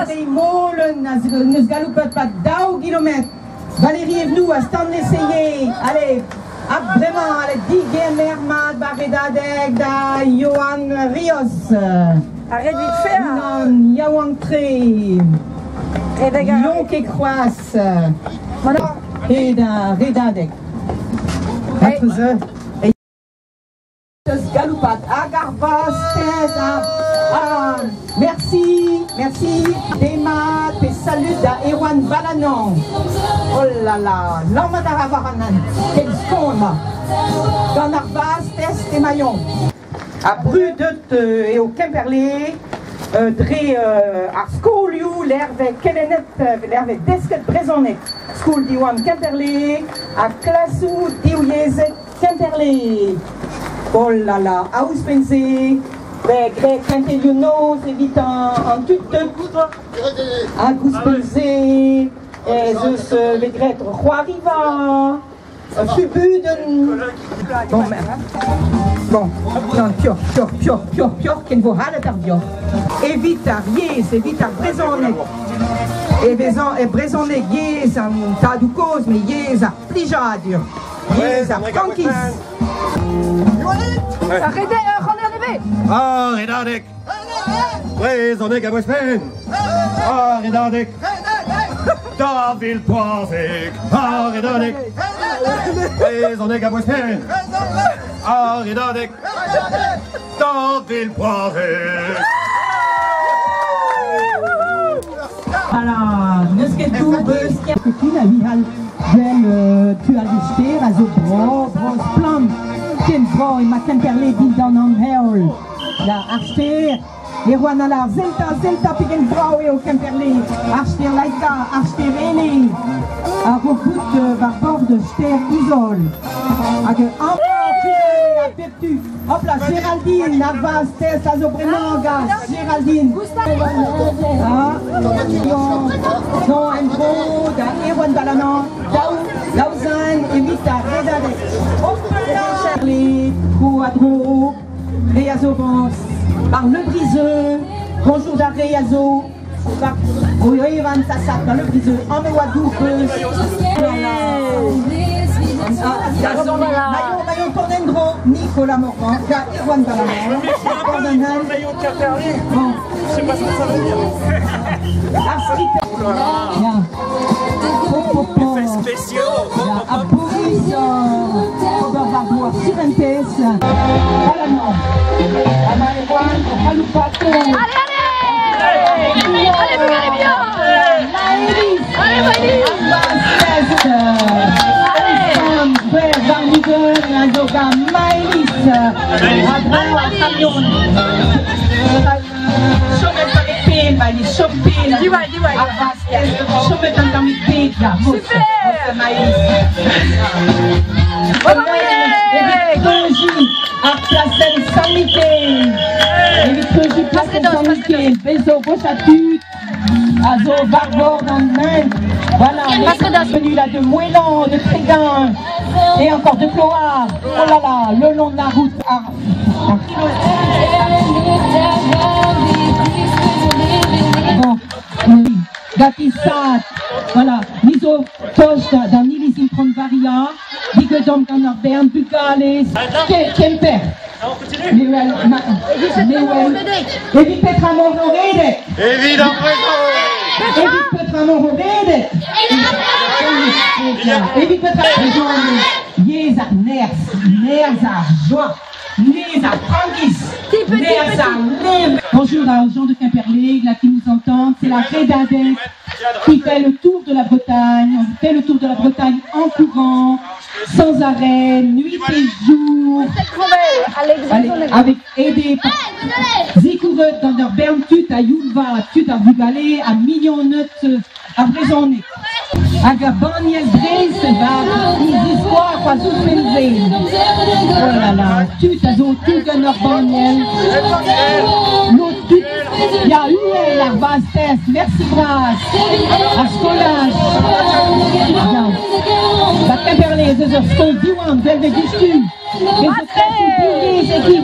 Valérie Molen, nous galopons pas 10 km. Valérie est venue à stand l'essayer. Allez, vraiment, allez, Digen Mermad, Baredadek, da Johan Rios. Arrête vite fait. Non, Yawan Tré. Lion qui croisse. Et da Redadek. Galoupat, Agarbas, merci, Dema, et salut à Erwan Balanon. Oh là là, l'Amadaravaranan, quel scandale. Dans Arbas, Test et Maillon. À Brudet et au Kimberley, à School You, l'herve Kelenet, l'herve Desket Brezonet. School Diwan Kimberley, à Klassou Diouyezet Kimberley. Oh là là, à où se penser, Greg Quinteliono, c'est vite en tout, à où se penser, les Grecs, Roi Riva, Fubu de. Bon, non, Pior, qu'elle vaut à la Pior. Évite à Riez, évite à Brezonet. Et Brezonet, Yez, un tas de causes, mais Yez à Plijadur. Yez à Frankis. Arrêtez, rendez levé. Ah, Redadek. Brezonek à Westpen. Ah, Redadek. Da vil Poivek. Ah, Redadek. Brezonek à Westpen. Ah, Redadek. Da vil Poivek. Voilà, ne ce que tout veut, ce qu'il y a que tu la vie, tu as listé, à Zobro, Bros Plum, Ken Bro, et ma Kimberley, Dildan en Heol, la Archer, et Rouanala, Zelta, Pigen Bro, et au Kimberley, Archer Laika, Archer Rene, à Robout, Barbor de Ster Isol, à que hop là, Géraldine, Navas, Tess, Azobrenanga, Géraldine. Non, Endro, Erwan Balanan, Lausanne, Evita, Redadek. Hop là, Charlie, Kouadro, Réazovance, par Le Briseux, bonjour d'Aréazo, par Oyovan Tassak, dans Le Briseux, en Mewadou, Maillon Tordendro, Nicolas Morvan, Erwan Balanan, Maillon de Quimperlé. Je sais pas ce que ça veut dire. Effets spéciaux. À Boris, Robert Barbois, Sirentes, Balanan, à Maïwan, Haloupato. Allez, vous allez bien. Allez, Maëlys. Nazoga Maëlys, Adrien Camion, Chomel Pamipin, Maëlys Chopin, Dis-moi. Chomel Pamipin, Super. Maëlys. Électrogie, à Placel Samité, Électrogie Placel Samité, Bézo Bochatut, Azo Barbor dans le main. Voilà, venu là de Moëlan, de Tréguin et encore de Cloire. Oh là là, le long de la route. Bon, Gatissat, voilà, Miso Tosh dans l'Ilisim Varia, dit que donc on a fait un Bucales, Kemper. Evit Petra Mororede. Évidemment. Evit Petra Mororede. Evit Petra Mororede. Yeza Nerza Joie. Neza Frankis. Bonjour aux gens de Quimperlé, là qui nous entendent. C'est la Redadek qui fait le tour de la Bretagne. On fait le tour de la Bretagne en courant, sans arrêt, nuit et jour. Avec aidé par Zikouret dans der Berntut à Yulva, Tut à Bugalé, à Mignonnut, à Brezonet. À Gabaniel Dreis, les histoires à Zoufenze. Oh là là, Tut à Zotout à Norbaniel. L'autre Tut, il y a eu la base test, merci Brass. À Scolage. La Quimperlé, 2 heures, Skol Diwan, Belvediscu. Les autres, c'est qui